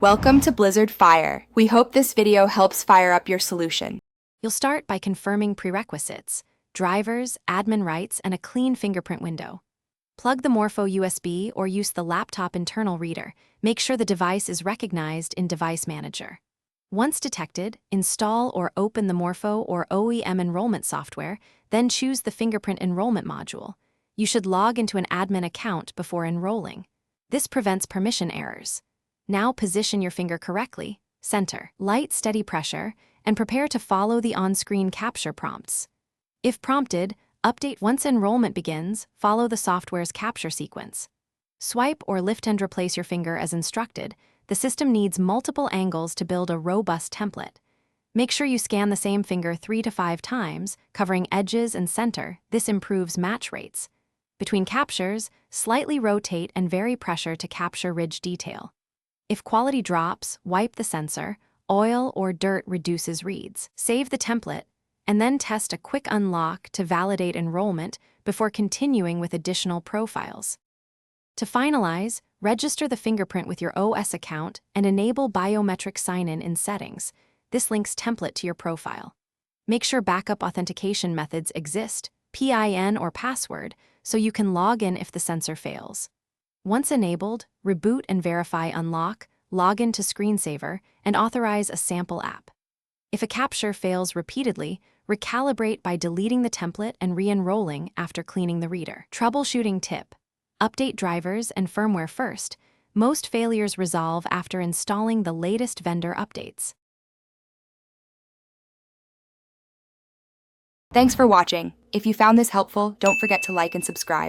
Welcome to Blizzard Fire. We hope this video helps fire up your solution. You'll start by confirming prerequisites: drivers, admin rights, and a clean fingerprint window. Plug the Morpho USB or use the laptop internal reader. Make sure the device is recognized in Device Manager. Once detected, install or open the Morpho or OEM enrollment software, then choose the fingerprint enrollment module. You should log into an admin account before enrolling. This prevents permission errors. Now position your finger correctly, center, light steady pressure, and prepare to follow the on-screen capture prompts. If prompted, update. Once enrollment begins, follow the software's capture sequence. Swipe or lift and replace your finger as instructed. The system needs multiple angles to build a robust template. Make sure you scan the same finger 3 to 5 times, covering edges and center. This improves match rates. Between captures, slightly rotate and vary pressure to capture ridge detail. If quality drops, wipe the sensor. Oil or dirt reduces reads. Save the template, and then test a quick unlock to validate enrollment before continuing with additional profiles. To finalize, register the fingerprint with your OS account and enable biometric sign-in in settings. This links template to your profile. Make sure backup authentication methods exist, PIN or password, so you can log in if the sensor fails. Once enabled, reboot and verify unlock, log in to Screensaver, and authorize a sample app. If a capture fails repeatedly, recalibrate by deleting the template and re-enrolling after cleaning the reader. Troubleshooting tip: update drivers and firmware first. Most failures resolve after installing the latest vendor updates. Thanks for watching. If you found this helpful, don't forget to like and subscribe.